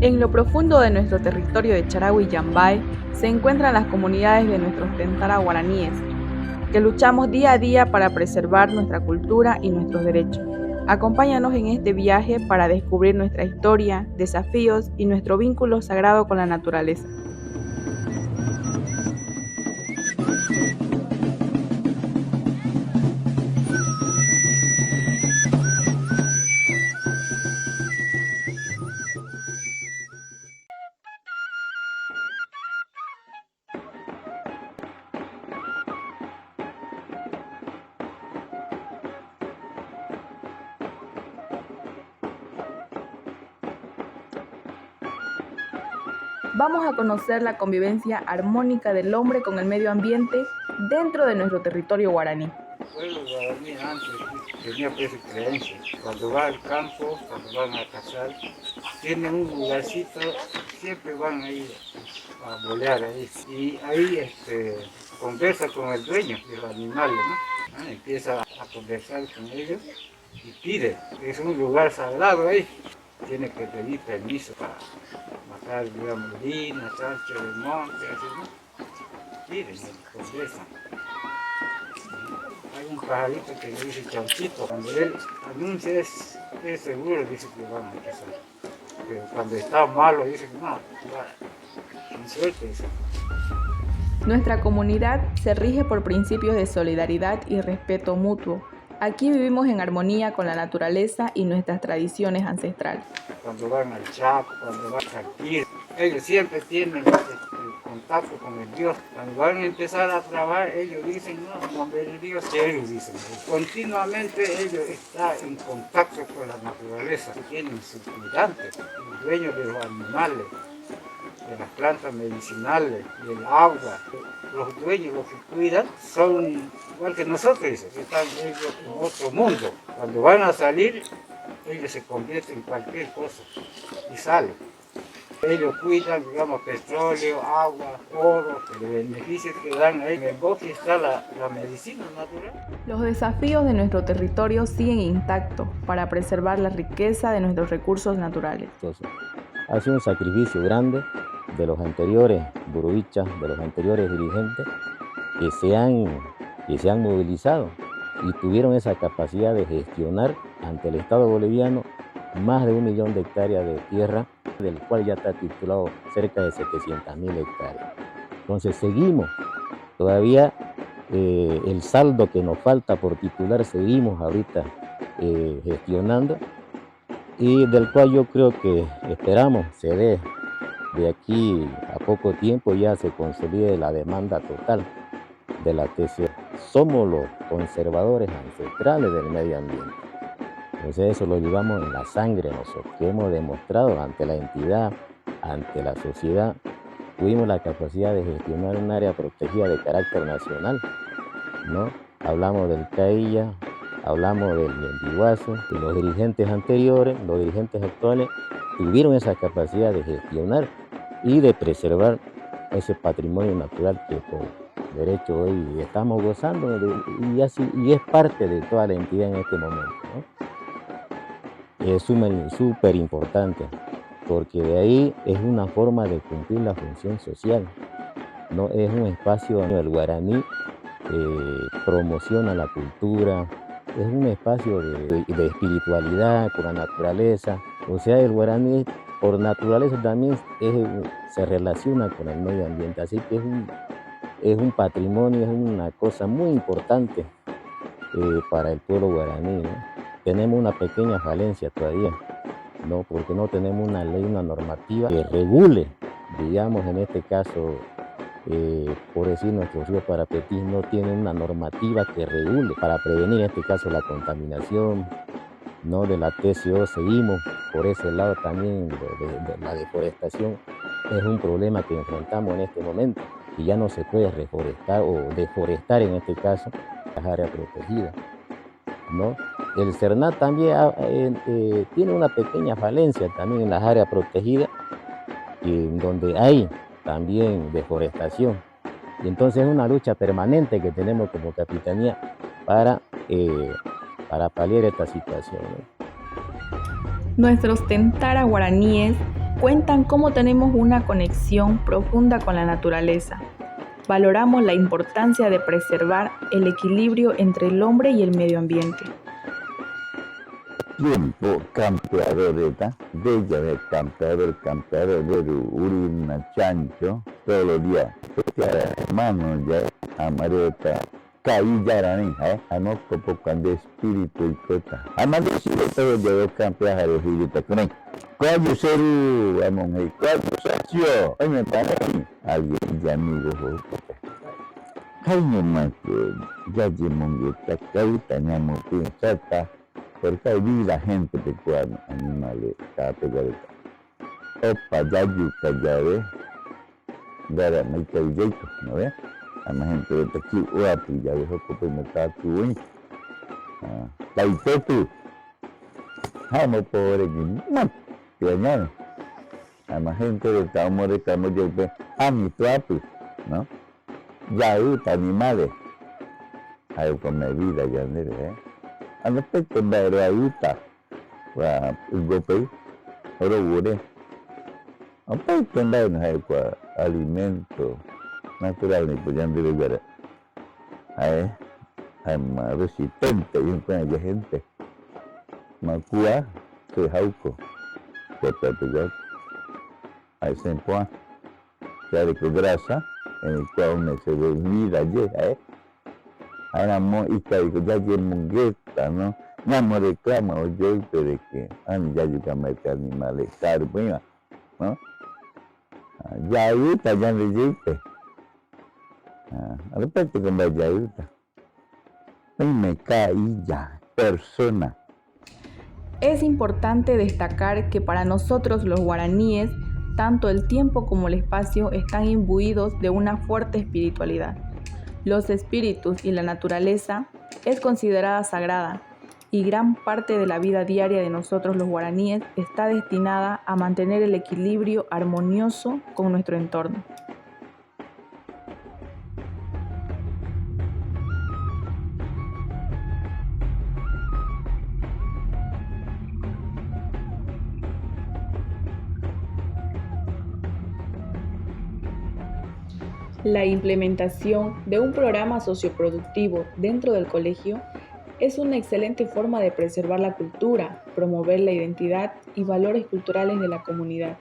En lo profundo de nuestro territorio de Charagüe y Yambay se encuentran las comunidades de nuestros Tentara guaraníes, que luchamos día a día para preservar nuestra cultura y nuestros derechos. Acompáñanos en este viaje para descubrir nuestra historia, desafíos y nuestro vínculo sagrado con la naturaleza. Vamos a conocer la convivencia armónica del hombre con el medio ambiente dentro de nuestro territorio guaraní. El pueblo guaraní antes tenía pues creencias. Cuando va al campo, cuando van a cazar, tienen un lugarcito, siempre van ahí a bolear ahí. Y ahí conversa con el dueño de los animales, ¿no? Empieza a conversar con ellos y pide. Es un lugar sagrado ahí. Tiene que pedir permiso para matar, digamos, lina, chancho de monte, así, ¿no? Piden, conversan. Hay un pajarito que le dice chanchito. Cuando él anuncia es seguro, dice que vamos a empezar. Pero cuando está malo dice que no, sin suerte dice. Nuestra comunidad se rige por principios de solidaridad y respeto mutuo. Aquí vivimos en armonía con la naturaleza y nuestras tradiciones ancestrales. Cuando van al Chaco, cuando van a Salquir, ellos siempre tienen contacto con el Dios. Cuando van a empezar a trabajar, ellos dicen, no, en nombre de Dios, ellos dicen. Continuamente ellos están en contacto con la naturaleza. Tienen sus cuidantes, los dueños de los animales, de las plantas medicinales, del agua. Los dueños, los que cuidan, son igual que nosotros, dicen, están ellos en otro mundo. Cuando van a salir, ellos se convierten en cualquier cosa y salen. Ellos cuidan, digamos, petróleo, agua, oro, los beneficios que dan ahí. En el bosque está la medicina natural. Los desafíos de nuestro territorio siguen intactos para preservar la riqueza de nuestros recursos naturales. Entonces, ha sido un sacrificio grande de los anteriores buruichas, de los anteriores dirigentes que se han movilizado y tuvieron esa capacidad de gestionar ante el Estado boliviano más de 1 millón de hectáreas de tierra, del cual ya está titulado cerca de 700.000 hectáreas. Entonces seguimos, todavía el saldo que nos falta por titular seguimos ahorita gestionando, y del cual yo creo que esperamos se dé de aquí a poco tiempo ya se consolide la demanda total de la TCO. Somos los conservadores ancestrales del medio ambiente. Entonces eso lo llevamos en la sangre nosotros, que hemos demostrado ante la entidad, ante la sociedad. Tuvimos la capacidad de gestionar un área protegida de carácter nacional, ¿no? Hablamos del Cailla, hablamos del Yembiguazo, y los dirigentes anteriores, los dirigentes actuales, tuvieron esa capacidad de gestionar y de preservar ese patrimonio natural que por derecho hoy estamos gozando y es parte de toda la entidad en este momento, ¿no? Es súper importante, porque de ahí es una forma de cumplir la función social, ¿no? Es un espacio donde el guaraní promociona la cultura, es un espacio de espiritualidad con la naturaleza. O sea, el guaraní por naturaleza también se relaciona con el medio ambiente, así que es un patrimonio, es una cosa muy importante para el pueblo guaraní, ¿no? Tenemos una pequeña falencia todavía, ¿no? Porque no tenemos una ley, una normativa que regule, digamos, en este caso, por decir, nuestro río Parapetí no tiene una normativa que regule para prevenir en este caso la contaminación, ¿no? De la TCO. Seguimos por ese lado también de la deforestación. Es un problema que enfrentamos en este momento y ya no se puede reforestar o deforestar en este caso las áreas protegidas, ¿no? El CERNAT también tiene una pequeña falencia también en las áreas protegidas, donde hay también deforestación. Y entonces es una lucha permanente que tenemos como capitanía para paliar esta situación, ¿no? Nuestros Tentara guaraníes cuentan cómo tenemos una conexión profunda con la naturaleza. Valoramos la importancia de preservar el equilibrio entre el hombre y el medio ambiente. Tiempo campeadoreta, bella de campeador de urina chancho, todos los días. Hermano ya, amareta, caí ya la no como cuando espíritu y cosa. Además de todo de campear a los hijos con él. ¿Cuál seru, amón, cuál socio? Hoy me parece alguien ya amigo. Kaino más ya llemongueta, cauta ñamo piensata. Porque ahí la gente de cuando animales está pegada. Opa, ya yuca, ya ve. Gara, me cae jeito, ¿no ve? A la gente de aquí, uapi, ya ve, opa, me está tu, la itetu. Jamo pobre, no, que no. A la gente de Tamo de Tamo, yo ve, mi tuapi, ¿no? Ya uta animales. Hay como vida, ya no, a los peces de la ayuda, el golpe, ahora huele. A peces de la alimento natural, ni podían derivar. Hay más resistente y una gente. Macua, que jauco, que pepegar. Hay sempoa, que hay de grasa, en el cual se ve vida allí, Ahora y que ya llemongueta, ¿no? Ya me reclama yo de que ya llega a animales caros, ¿no? Ya ahorita ya le dije. Repente con la ya ahorita. Me caí ya, persona. Es importante destacar que para nosotros los guaraníes, tanto el tiempo como el espacio están imbuidos de una fuerte espiritualidad. Los espíritus y la naturaleza es considerada sagrada y gran parte de la vida diaria de nosotros los guaraníes está destinada a mantener el equilibrio armonioso con nuestro entorno. La implementación de un programa socioproductivo dentro del colegio es una excelente forma de preservar la cultura, promover la identidad y valores culturales de la comunidad,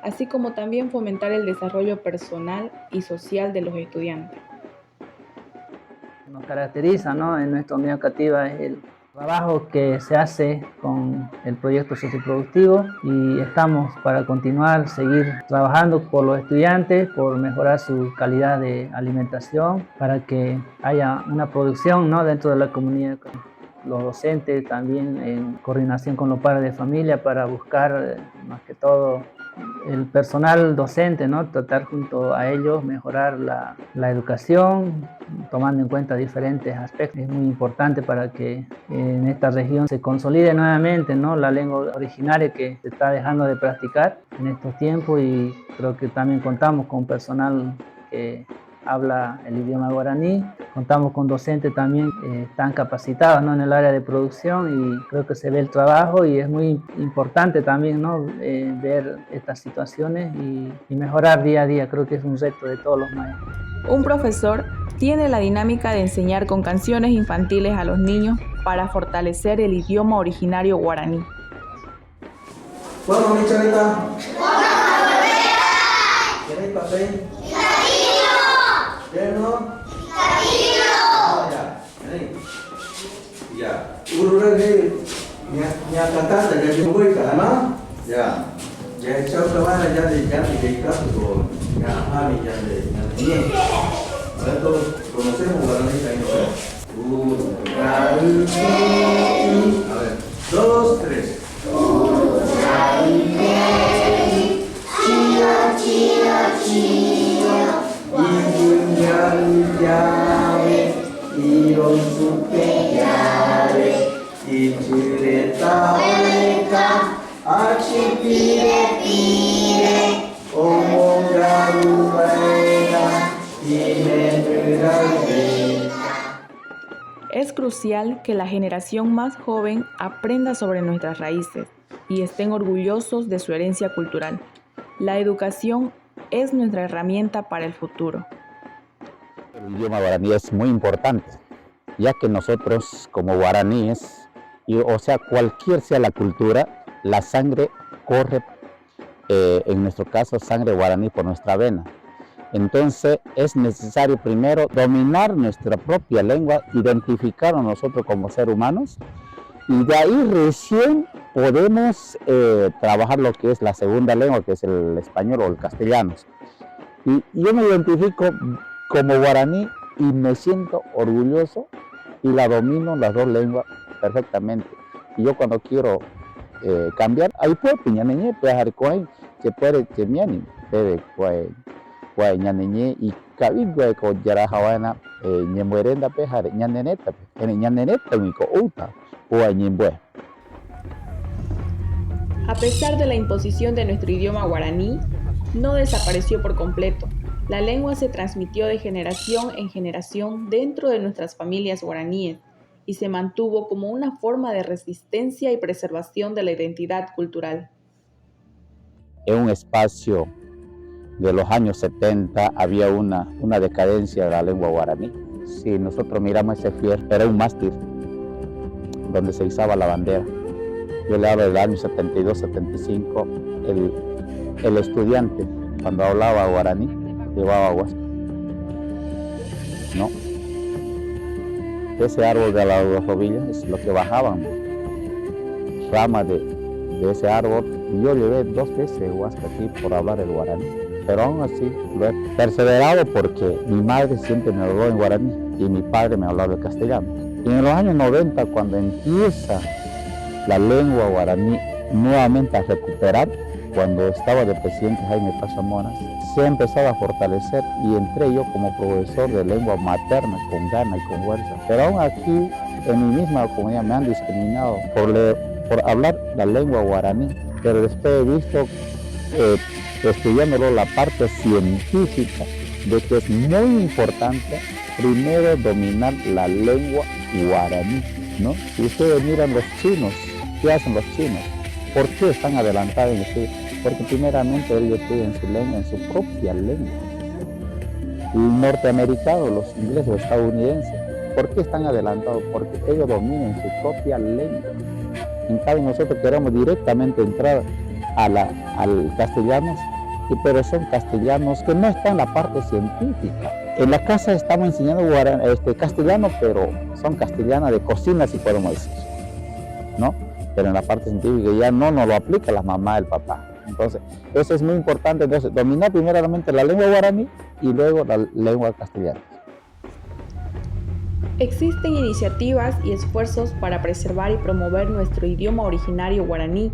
así como también fomentar el desarrollo personal y social de los estudiantes. Nos caracteriza, ¿no?, en nuestra unidad educativa es el trabajo que se hace con el proyecto socioproductivo y estamos para continuar, seguir trabajando por los estudiantes, por mejorar su calidad de alimentación, para que haya una producción, ¿no?, dentro de la comunidad. Los docentes también en coordinación con los padres de familia para buscar más que todo el personal docente, ¿no?, tratar junto a ellos mejorar la educación, tomando en cuenta diferentes aspectos. Es muy importante para que en esta región se consolide nuevamente, ¿no?, la lengua originaria que se está dejando de practicar en estos tiempos, y creo que también contamos con personal que habla el idioma guaraní. Contamos con docentes también que están capacitados, ¿no?, en el área de producción, y creo que se ve el trabajo y es muy importante también, ¿no?, ver estas situaciones y mejorar día a día. Creo que es un reto de todos los maestros. Un profesor tiene la dinámica de enseñar con canciones infantiles a los niños para fortalecer el idioma originario guaraní. Bueno, mi chavita. ¿Quieres papel? ¿no? Ya. Uruguay nhà cantante ya tiene muy cara, ya. Ya el chavo trabaja ya de caso, ya Javi ya de bien. Ahora todos conocemos guaraní ahí, ¿no? A ver, 2, 3. Es crucial que la generación más joven aprenda sobre nuestras raíces y estén orgullosos de su herencia cultural. La educación es nuestra herramienta para el futuro. El idioma guaraní es muy importante, ya que nosotros como guaraníes, o sea, cualquier sea la cultura, la sangre corre, en nuestro caso, sangre guaraní por nuestra vena. Entonces es necesario primero dominar nuestra propia lengua, identificarnos nosotros como seres humanos, y de ahí recién podemos trabajar lo que es la segunda lengua, que es el español o el castellano. Y yo me identifico como guaraní y me siento orgulloso y la domino las dos lenguas perfectamente. Y yo cuando quiero cambiar, ahí puedo piñaneñe, pejar que puede que me anime, puede ñaneñe y cabigüe con yara hawana ñemuerenda pejar ñaneneta, ñaneneta mico uta o ñimbue. A pesar de la imposición de nuestro idioma guaraní, no desapareció por completo. La lengua se transmitió de generación en generación dentro de nuestras familias guaraníes y se mantuvo como una forma de resistencia y preservación de la identidad cultural. En un espacio de los años 70 había una decadencia de la lengua guaraní. Si nosotros miramos ese fierro, era un mástil donde se izaba la bandera. Yo le hablo del año 72-75, el estudiante cuando hablaba guaraní llevaba huasca, ¿no? Ese árbol de las rodillas es lo que bajaban, ramas de ese árbol, y yo llevé 2 veces huasca aquí por hablar el guaraní, pero aún así lo he perseverado porque mi madre siempre me habló en guaraní y mi padre me hablaba el castellano. Y en los años 90, cuando empieza la lengua guaraní nuevamente a recuperar, cuando estaba de presidente Jaime Pachamonas, se ha empezado a fortalecer y entré yo como profesor de lengua materna con ganas y con fuerza. Pero aún aquí, en mi misma comunidad, me han discriminado por hablar la lengua guaraní, pero después he visto, estudiándolo la parte científica, de que es muy importante primero dominar la lengua guaraní, ¿no? Si ustedes miran los chinos, ¿qué hacen los chinos? ¿Por qué están adelantados en estudio? Porque primeramente ellos estudian su lengua, en su propia lengua. Y norteamericanos, los ingleses, los estadounidenses, ¿por qué están adelantados? Porque ellos dominan su propia lengua. En cambio nosotros queremos directamente entrar al castellano, pero son castellanos que no están en la parte científica. En la casa estamos enseñando castellano, pero son castellanas de cocina, si podemos decir, ¿no? Pero en la parte científica ya no nos lo aplica la mamá, el papá. Entonces, eso es muy importante. Entonces, dominar primeramente la lengua guaraní y luego la lengua castellana. Existen iniciativas y esfuerzos para preservar y promover nuestro idioma originario guaraní.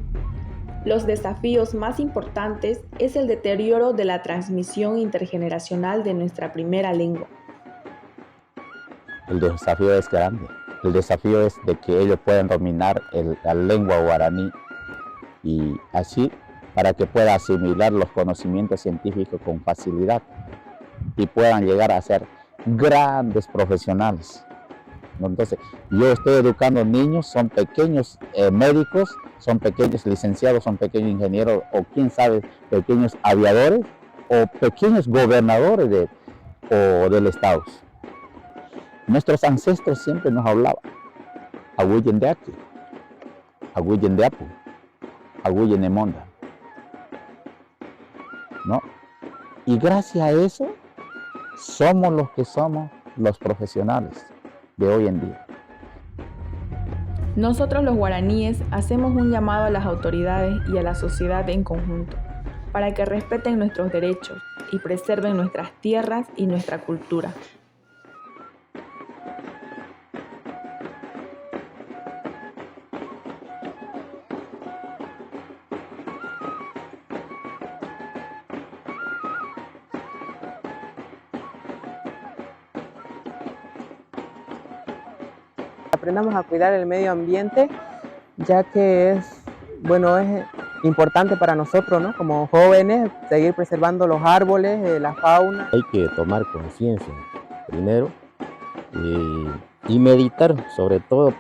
Los desafíos más importantes es el deterioro de la transmisión intergeneracional de nuestra primera lengua. El desafío es grande. El desafío es de que ellos puedan dominar la lengua guaraní y así para que puedan asimilar los conocimientos científicos con facilidad y puedan llegar a ser grandes profesionales. Entonces, yo estoy educando niños, son pequeños médicos, son pequeños licenciados, son pequeños ingenieros o quién sabe, pequeños aviadores o pequeños gobernadores del estado. Nuestros ancestros siempre nos hablaban Agüiyen de aquí, Agüiyen de Apu, Agüiyen de Monda, ¿no? Y gracias a eso somos los que somos los profesionales de hoy en día. Nosotros los guaraníes hacemos un llamado a las autoridades y a la sociedad en conjunto para que respeten nuestros derechos y preserven nuestras tierras y nuestra cultura. Aprendamos a cuidar el medio ambiente, ya que es importante para nosotros, ¿no? Como jóvenes, seguir preservando los árboles, la fauna. Hay que tomar conciencia primero y meditar sobre todo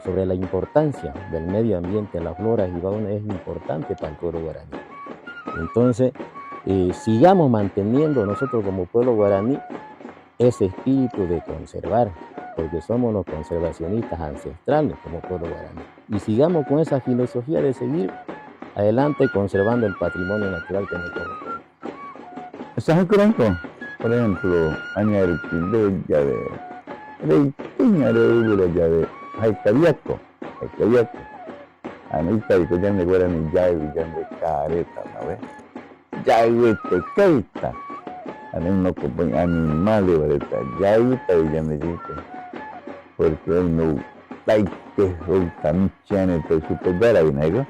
sobre la importancia del medio ambiente, la flora y fauna es importante para el pueblo guaraní. Entonces, sigamos manteniendo nosotros como pueblo guaraní ese espíritu de conservar, porque somos los conservacionistas ancestrales como pueblo guaraní. Y sigamos con esa filosofía de seguir adelante conservando el patrimonio natural que nos corresponde. San Francisco, por ejemplo, añadir ya de ya de Haitaviaco, Anita y ya de Guaraní, ya de Careta, ¿no ves? Ya de Tecaita, no como animales, ¿verdad? Ya de porque hoy no hay que soltar michane, todo su pedera, ¿no?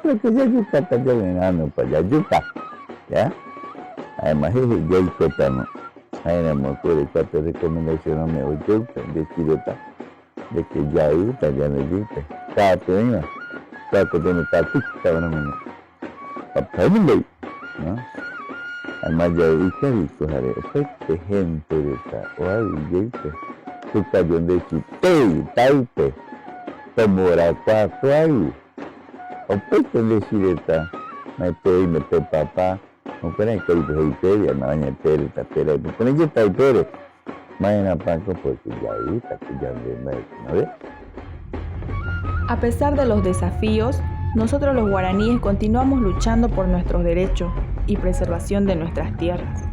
Porque ya yuca, ya venano, para ya yuca, ¿ya? Además, ya hay cotano. Hay una mujer de cuatro recomendaciones me oyó de Chileta, de que ya ayuda, ya no ayuda. Cada tema, cada tema, cada tica, ¿no? Aprendiendo, ¿no? Además, ya ayuda, y cogeré, ofrece gente de esta, o ayuda, tu cayón de chiste, taite, como era cuatro ahí, ofrece de Chileta, mete papá. No pueden que ir no hay tele, tapera, no pueden que estar tele. Mañana Paco, porque ya ahí está cuidando, ¿no ves? A pesar de los desafíos, nosotros los guaraníes continuamos luchando por nuestros derechos y preservación de nuestras tierras.